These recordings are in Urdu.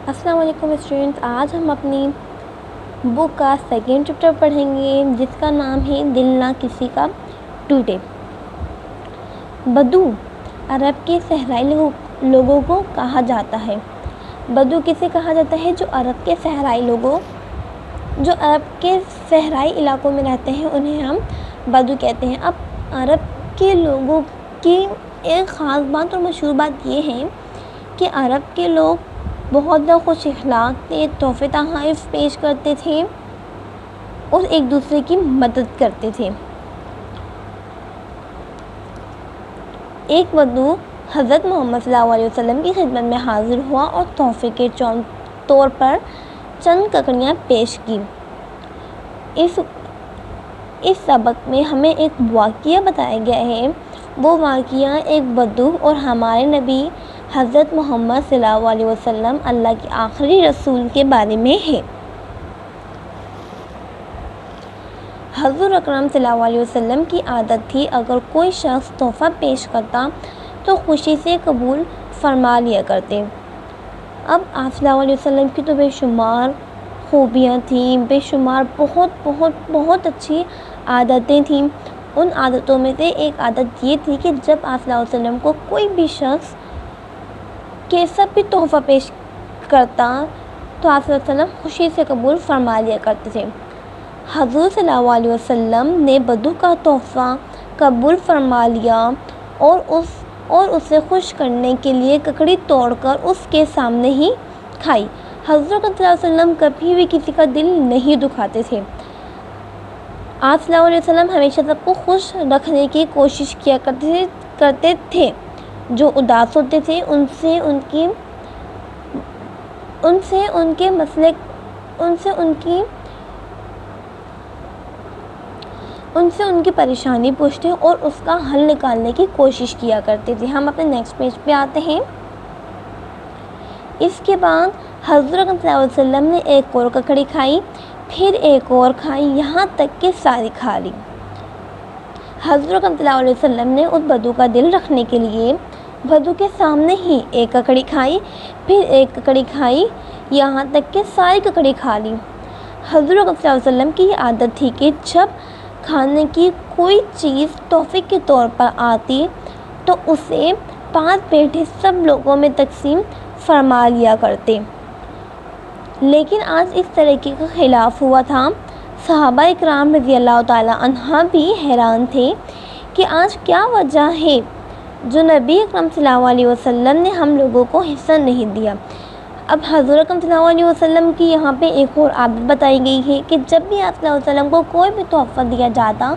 السلام علیکم اسٹوڈنٹس، آج ہم اپنی بک کا سیکنڈ چیپٹر پڑھیں گے جس کا نام ہے دل نہ کسی کا ٹوٹے۔ بدو عرب کے صحرائی لوگوں کو کہا جاتا ہے۔ بدو کسے کہا جاتا ہے؟ جو عرب کے صحرائی علاقوں میں رہتے ہیں انہیں ہم بدو کہتے ہیں۔ اب عرب کے لوگوں کی ایک خاص بات اور مشہور بات یہ ہے کہ عرب کے لوگ بہت زیادہ خوش اخلاق تھے، تحفے تحائف پیش کرتے تھے اور ایک دوسرے کی مدد کرتے تھے۔ ایک بدو حضرت محمد صلی اللہ علیہ وسلم کی خدمت میں حاضر ہوا اور تحفے کے طور پر چند ککڑیاں پیش کی۔ اس سبق میں ہمیں ایک واقعہ بتایا گیا ہے۔ وہ واقعہ ایک بدو اور ہمارے نبی حضرت محمد صلی اللہ علیہ وسلم اللہ کے آخری رسول کے بارے میں ہے۔ حضور اکرم صلی اللہ علیہ وسلم کی عادت تھی اگر کوئی شخص تحفہ پیش کرتا تو خوشی سے قبول فرما لیا کرتے۔ اب آپ صلی اللہ علیہ وسلم کی تو بے شمار خوبیاں تھیں، بے شمار بہت اچھی عادتیں تھیں۔ ان عادتوں میں سے ایک عادت یہ تھی کہ جب آپ صلی اللہ علیہ وسلم کو کوئی بھی شخص کیسا بھی تحفہ پیش کرتا تو آپ صلی اللہ علیہ وسلم خوشی سے قبول فرما لیا کرتے تھے۔ حضور صلی اللہ علیہ وسلم نے بدو کا تحفہ قبول فرما لیا اور اسے خوش کرنے کے لیے ککڑی توڑ کر اس کے سامنے ہی کھائی۔ حضور صلی اللہ علیہ وسلم کبھی بھی کسی کا دل نہیں دکھاتے تھے۔ آپ صلی اللہ علیہ وسلم ہمیشہ سب کو خوش رکھنے کی کوشش کیا کرتے تھے۔ جو اداس ہوتے تھے ان سے ان کی پریشانی پوچھتے اور اس کا حل نکالنے کی کوشش کیا کرتے تھے۔ ہم اپنے نیکسٹ پیج پہ آتے ہیں۔ اس کے بعد حضرت صلی اللہ علیہ وسلم نے ایک اور ککڑی کھائی، پھر ایک اور کھائی، یہاں تک کہ ساری کھا لی۔ حضرت صلی اللہ علیہ وسلم نے اس بدو کا دل رکھنے کے لیے بدو کے سامنے ہی ایک ککڑی کھائی، پھر ایک ککڑی کھائی، یہاں تک کہ ساری ککڑی کھا لی۔ حضرت صلی اللہ علیہ وسلم کی یہ عادت تھی کہ جب کھانے کی کوئی چیز تحفے کے طور پر آتی تو اسے پاس بیٹھے سب لوگوں میں تقسیم فرما لیا کرتے۔ لیکن آج اس طریقے کا خلاف ہوا تھا۔ صحابہ اکرام رضی اللہ تعالیٰ عنہ بھی حیران تھے کہ آج کیا وجہ ہے جو نبی اکرم صلی اللہ علیہ وسلم نے ہم لوگوں کو حصہ نہیں دیا۔ اب حضور اکرم صلی اللہ علیہ وسلم کی یہاں پہ ایک اور عادت بتائی گئی ہے کہ جب بھی آپ صلی اللہ علیہ وسلم کو کوئی بھی تحفہ دیا جاتا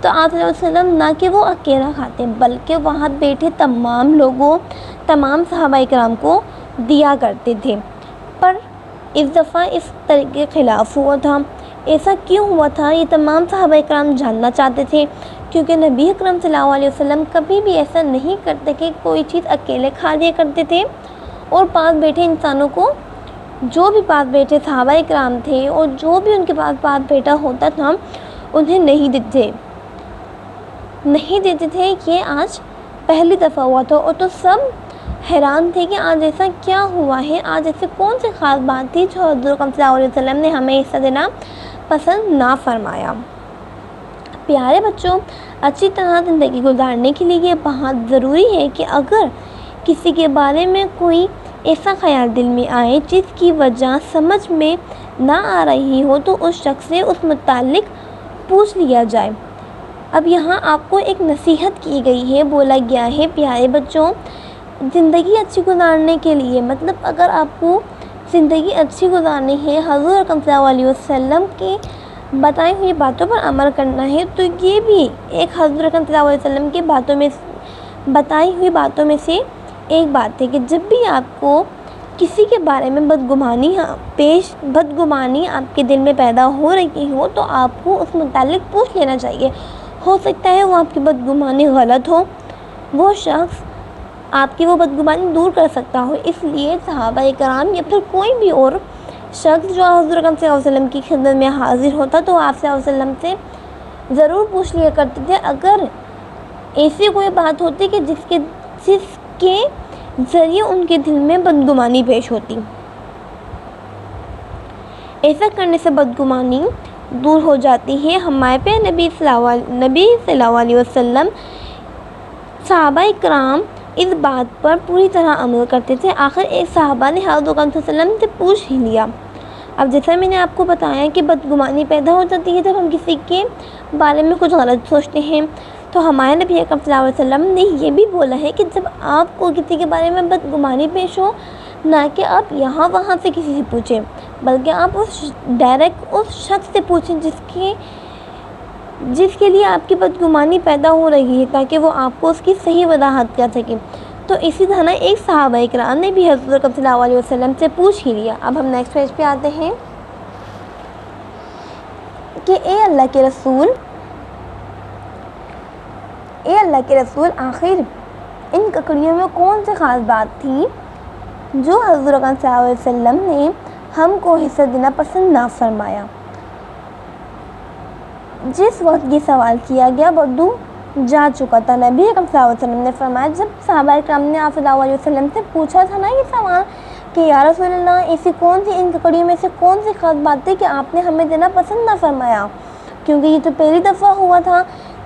تو آپ صلی اللہ علیہ وسلم نہ کہ وہ اکیلا کھاتے بلکہ وہاں بیٹھے تمام صحابہ اکرام کو دیا کرتے تھے۔ پر اس دفعہ اس طریقے کے خلاف ہوا تھا۔ ایسا کیوں ہوا تھا یہ تمام صحابہ اکرام جاننا چاہتے تھے، کیونکہ نبی اکرم صلی اللہ علیہ وسلم کبھی بھی ایسا نہیں کرتے کہ کوئی چیز اکیلے کھا لیا کرتے تھے اور پاس بیٹھے انسانوں کو، جو بھی پاس بیٹھے صحابہ اکرام تھے اور جو بھی ان کے پاس بیٹھا ہوتا تھا انہیں نہیں دیتے تھے۔ یہ آج پہلی دفعہ ہوا تھا اور تو سب حیران تھے کہ آج ایسا کیا ہوا ہے، آج ایسے کون سی خاص بات تھی جو حضور صلی اللہ علیہ وسلم نے ہمیں حصہ دینا پسند نہ فرمایا۔ پیارے بچوں، اچھی طرح زندگی گزارنے کے لیے یہ بہت ضروری ہے کہ اگر کسی کے بارے میں کوئی ایسا خیال دل میں آئے جس کی وجہ سمجھ میں نہ آ رہی ہو تو اس شخص سے اس متعلق پوچھ لیا جائے۔ اب یہاں آپ کو ایک نصیحت کی گئی ہے، بولا گیا ہے پیارے بچوں، زندگی اچھی گزارنے کے لیے، مطلب اگر آپ کو زندگی اچھی گزارنی ہے، حضور صلی اللہ علیہ وسلم کی بتائی ہوئی باتوں پر عمل کرنا ہے، تو یہ بھی ایک حضور صلی اللہ علیہ وسلم کی بتائی ہوئی باتوں میں سے ایک بات ہے کہ جب بھی آپ کو کسی کے بارے میں بدگمانی آپ کے دل میں پیدا ہو رہی ہو تو آپ کو اس متعلق پوچھ لینا چاہیے۔ ہو سکتا ہے وہ آپ کی بدگمانی غلط ہو، وہ شخص آپ کی وہ بدگمانی دور کر سکتا ہو۔ اس لیے صحابہ اکرام یا پھر کوئی بھی اور شخص جو حضور صلی اللہ علیہ وسلم کی خدمت میں حاضر ہوتا تو آپ صلی اللہ علیہ وسلم سے ضرور پوچھ لیا کرتے تھے اگر ایسی کوئی بات ہوتی کہ جس کے ذریعے ان کے دل میں بدگمانی پیش ہوتی۔ ایسا کرنے سے بدگمانی دور ہو جاتی ہے۔ ہمارے پیارے نبی صلی اللہ علیہ وسلم صحابہ کرام اس بات پر پوری طرح عمل کرتے تھے۔ آخر ایک صحابہ نے حضرت صلی اللہ علیہ وسلم سے پوچھ ہی لیا۔ اب جیسا میں نے آپ کو بتایا کہ بدگمانی پیدا ہو جاتی ہے جب ہم کسی کے بارے میں کچھ غلط سوچتے ہیں، تو ہمارے نبی اکرم صلی اللہ علیہ وسلم نے یہ بھی بولا ہے کہ جب آپ کو کسی کے بارے میں بدگمانی پیش ہو، نہ کہ آپ یہاں وہاں سے کسی سے پوچھیں، بلکہ آپ ڈائریکٹ اس شخص سے پوچھیں جس کے لیے آپ کی بدگمانی پیدا ہو رہی ہے، تاکہ وہ آپ کو اس کی صحیح وضاحت کر سکے۔ تو اسی طرح ایک صحابہ کرام نے بھی حضرت صلی اللہ علیہ وسلم سے پوچھ ہی لیا۔ اب ہم نیکسٹ پیج پہ آتے ہیں کہ اے اللہ کے رسول، آخر ان ککڑیوں میں کون سی خاص بات تھی جو حضرت صلی اللہ علیہ وسلم نے ہم کو حصہ دینا پسند نہ فرمایا؟ جس وقت یہ سوال کیا گیا بدو جا چکا تھا۔ نبی اکرم صلی اللہ علیہ وسلم نے فرمایا، جب صحابہ کرام نے آپ صلی اللہ علیہ وسلم سے پوچھا تھا نا یہ سوال کہ یا رسول اللہ، ایسی کون سی ان ککڑیوں میں سے کون سی خاص بات تھی کہ آپ نے ہمیں دینا پسند نہ فرمایا؟ کیونکہ یہ تو پہلی دفعہ ہوا تھا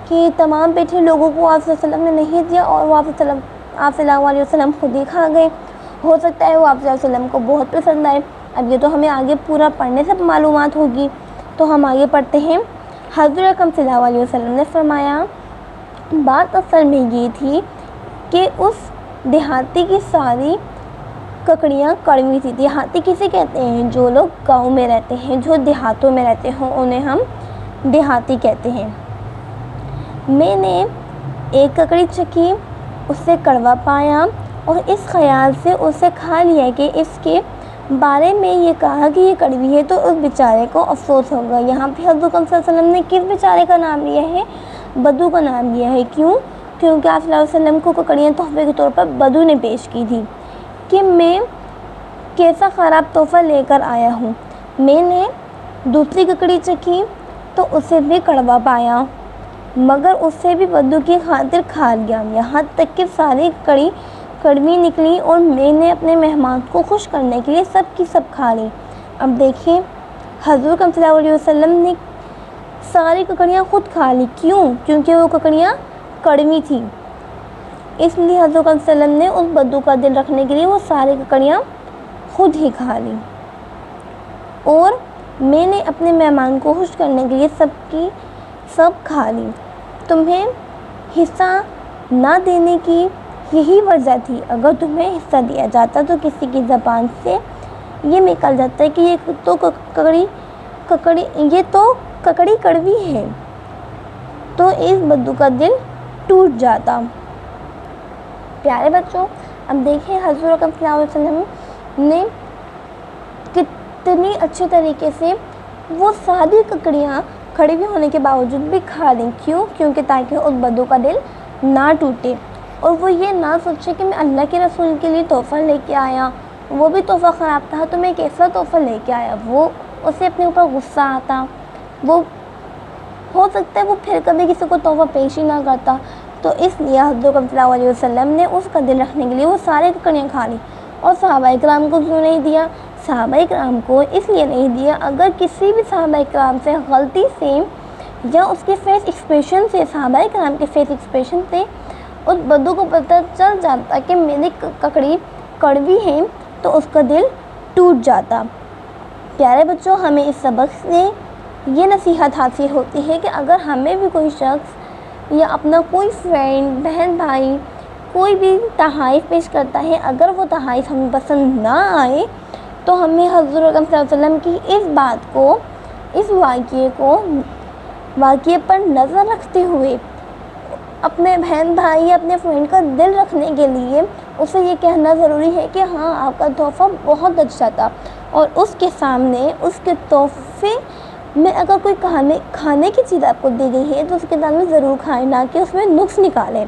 کہ تمام بیٹھے لوگوں کو آپ صلی اللہ علیہ وسلم نے نہیں دیا اور وہ آپ صلی اللہ علیہ وسلم خود ہی کھا گئے۔ ہو سکتا ہے وہ آپ صلی اللہ علیہ وسلم کو بہت پسند آئے۔ اب یہ تو ہمیں آگے پورا پڑھنے سے معلومات ہوگی، تو ہم آگے پڑھتے ہیں۔ حضرت اکرم صلی اللہ علیہ وسلم نے فرمایا، بات اصل میں یہ تھی کہ اس دیہاتی کی ساری ککڑیاں کڑوی تھی۔ دیہاتی کسے کہتے ہیں؟ جو لوگ گاؤں میں رہتے ہیں، جو دیہاتوں میں رہتے ہوں، انہیں ہم دیہاتی کہتے ہیں۔ میں نے ایک ککڑی چکھی، اس سے کڑوا پایا اور اس خیال سے اسے کھا لیا کہ اس کے بارے میں یہ کہا کہ یہ کڑوی ہے، تو اس بیچارے کو افسوس ہوگا۔ یہاں پہ حضرت صلی اللہ علیہ وسلم نے کس بیچارے کا نام لیا ہے؟ بدو کا نام لیا ہے۔ کیوں؟ کیونکہ آپ صلی اللہ علیہ وسلم کو ککڑیاں تحفے کے طور پر بدو نے پیش کی تھی کہ میں کیسا خراب تحفہ لے کر آیا ہوں۔ میں نے دوسری ککڑی چکھی تو اسے بھی کڑوا پایا، مگر اسے بھی بدو کی خاطر کھا لیا، یہاں تک کہ ساری کڑی کڑوی نکلی اور میں نے اپنے مہمان کو خوش کرنے کے لیے سب کی سب کھا لی۔ اب دیکھیں، حضور صلی اللہ علیہ وسلم نے ساری ککڑیاں خود کھا لی۔ کیوں؟ کیونکہ وہ ککڑیاں کڑوی تھیں، اس لیے حضور صلی اللہ علیہ وسلم نے اس بدو کا دل رکھنے کے لیے وہ ساری ککڑیاں خود ہی کھا لی، اور میں نے اپنے مہمان کو خوش کرنے کے لیے سب کی سب کھا لی۔ تمہیں حصہ نہ دینے کی یہی وجہ تھی۔ اگر تمہیں حصہ دیا جاتا تو کسی کی زبان سے یہ نکل جاتا ہے کہ یہ تو ککڑی کڑوی ہے، تو اس بدو کا دل ٹوٹ جاتا۔ پیارے بچوں، اب دیکھیں حضرت صلی اللہ علیہ وسلم نے کتنی اچھے طریقے سے وہ ساری ککڑیاں کڑوی ہونے کے باوجود بھی کھا لیں۔ کیوں؟ کیونکہ تاکہ اس بدو کا دل نہ ٹوٹے اور وہ یہ نہ سوچے کہ میں اللہ کے رسول کے لیے تحفہ لے کے آیا، وہ بھی تحفہ خراب تھا تو میں کیسا تحفہ لے کے آیا۔ وہ اسے اپنے اوپر غصہ آتا، وہ ہو سکتا ہے وہ پھر کبھی کسی کو تحفہ پیش ہی نہ کرتا۔ تو اس لیے حضرت صلی اللہ علیہ وسلم نے اس کا دل رکھنے کے لیے وہ سارے ککڑیاں کھا لی۔ اور صحابہ کرام کو کیوں نہیں دیا؟ صحابہ کرام کو اس لیے نہیں دیا، اگر کسی بھی صحابہ کرام سے غلطی سے یا اس کے فیس ایکسپریشن سے، صحابہ کرام کے فیس ایکسپریشن سے اس بدو کو پتہ چل جاتا کہ میری ککڑی کڑوی ہے، تو اس کا دل ٹوٹ جاتا۔ پیارے بچوں، ہمیں اس سبق سے یہ نصیحت حاصل ہوتی ہے کہ اگر ہمیں بھی کوئی شخص یا اپنا کوئی فرینڈ، بہن بھائی کوئی بھی تحائف پیش کرتا ہے، اگر وہ تحائف ہمیں پسند نہ آئے تو ہمیں حضور صلی اللہ علیہ وسلم کی اس بات کو، اس واقعے پر نظر رکھتے ہوئے اپنے بہن بھائی یا اپنے فرینڈ کا دل رکھنے کے لیے اسے یہ کہنا ضروری ہے کہ ہاں، آپ کا تحفہ بہت اچھا تھا، اور اس کے سامنے اس کے تحفے میں اگر کوئی کھانے کی چیز آپ کو دی گئی ہے تو اس کے سامنے ضرور کھائیں، نہ کہ اس میں نقص نکالیں۔